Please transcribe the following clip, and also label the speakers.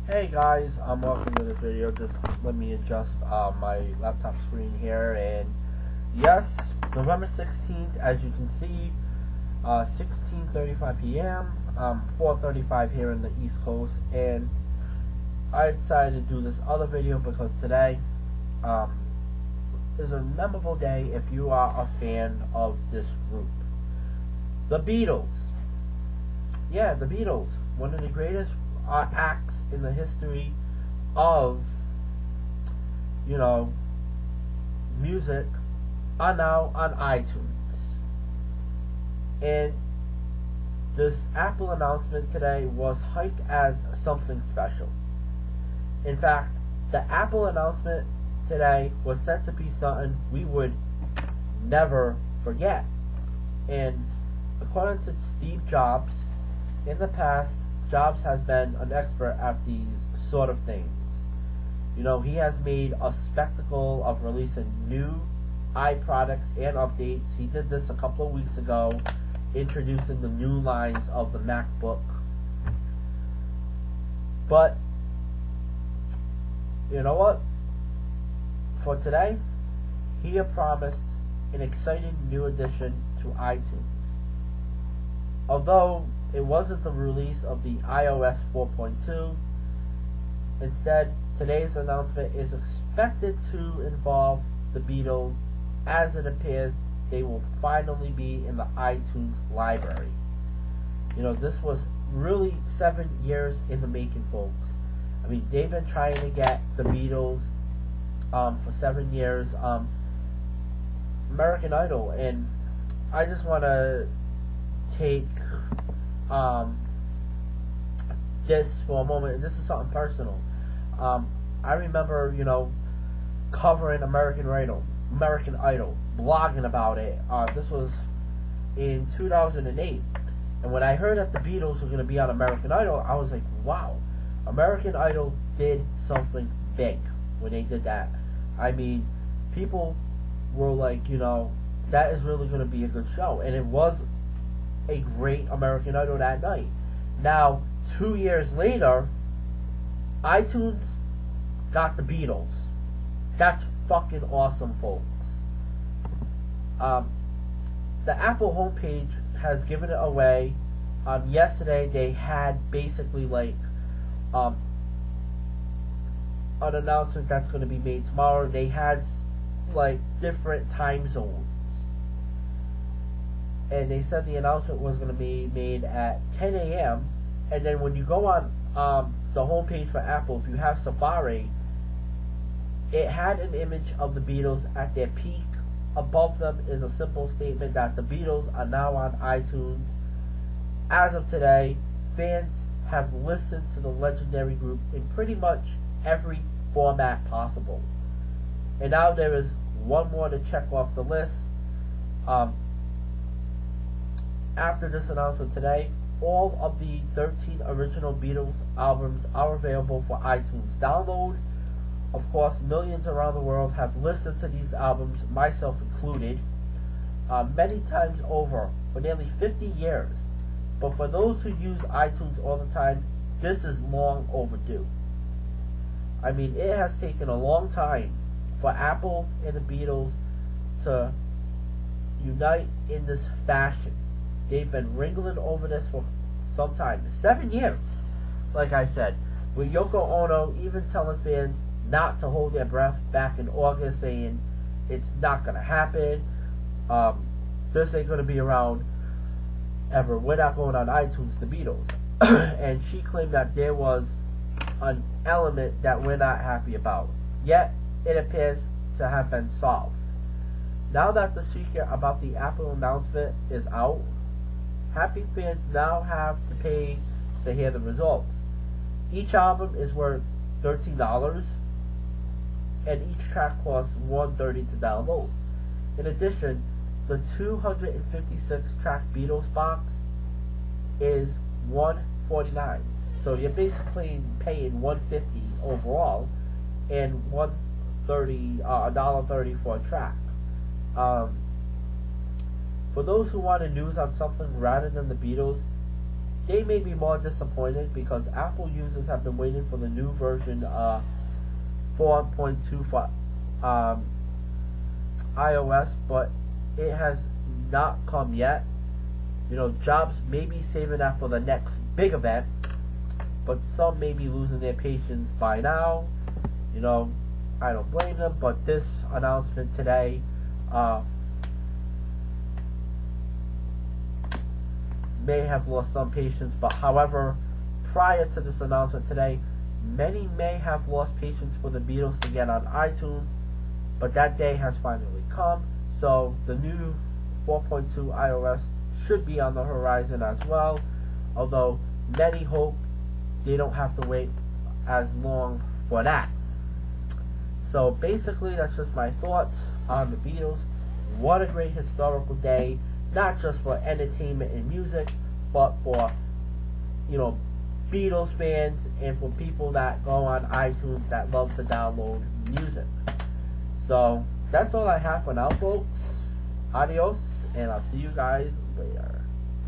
Speaker 1: Hey guys, welcome to this video. Just let me adjust my laptop screen here, and yes, November 16th, as you can see, 16:35 p.m., 4:35 here in the East Coast, and I decided to do this other video because today is a memorable day if you are a fan of this group. The Beatles. Yeah, the Beatles, one of the greatest acts in the history of, music, are now on iTunes. And this Apple announcement today was hyped as something special. In fact, the Apple announcement today was said to be something we would never forget. And according to Steve Jobs, in the past, Jobs has been an expert at these sort of things. He has made a spectacle of releasing new iProducts and updates. He did this a couple of weeks ago, introducing the new lines of the MacBook. But, you know what? For today, he had promised an exciting new addition to iTunes. Although it wasn't the release of the iOS 4.2. Instead, today's announcement is expected to involve the Beatles, as it appears they will finally be in the iTunes library. This was really 7 years in the making, folks. I mean, they've been trying to get the Beatles for 7 years. American Idol, and I just want to take this for a moment, and this is something personal. I remember, covering American Idol, blogging about it. This was in 2008, and when I heard that the Beatles were going to be on American Idol, I was like, wow, American Idol did something big when they did that. I mean, people were like, that is really going to be a good show, and it was a great American Idol that night. Now, 2 years later, iTunes got the Beatles. That's fucking awesome, folks. The Apple homepage has given it away. Yesterday, they had basically an announcement that's going to be made tomorrow. They had different time zones. And they said the announcement was going to be made at 10 a.m. And then when you go on the homepage for Apple, if you have Safari, it had an image of the Beatles at their peak. Above them is a simple statement that the Beatles are now on iTunes. As of today, fans have listened to the legendary group in pretty much every format possible. And now there is one more to check off the list. After this announcement today, all of the 13 original Beatles albums are available for iTunes download. Of course, millions around the world have listened to these albums, myself included, many times over for nearly 50 years. But for those who use iTunes all the time, this is long overdue. I mean, it has taken a long time for Apple and the Beatles to unite in this fashion. They've been wrangling over this for some time. 7 years, like I said. With Yoko Ono even telling fans not to hold their breath back in August, saying it's not going to happen. This ain't going to be around ever. We're not going on iTunes, the Beatles. And she claimed that there was an element that we're not happy about. Yet, it appears to have been solved. Now that the secret about the Apple announcement is out, happy fans now have to pay to hear the results. Each album is worth $13, and each track costs $1.30 to download. In addition, the 256 track Beatles box is $149. So you're basically paying $150 overall, and $1.30 for a track. For those who wanted news on something rather than the Beatles, they may be more disappointed because Apple users have been waiting for the new version 4.2 for iOS, but it has not come yet. You know, Jobs may be saving that for the next big event, but some may be losing their patience by now. You know, I don't blame them, but this announcement today may have lost some patience. But however, prior to this announcement today, many may have lost patience for the Beatles to get on iTunes, but that day has finally come. So the new 4.2 iOS should be on the horizon as well, although many hope they don't have to wait as long for that. So basically, that's just my thoughts on the Beatles. What a great historical day, not just for entertainment and music, but for, you know, Beatles fans and for people that go on iTunes that love to download music. So that's all I have for now, folks. Adios, and I'll see you guys later.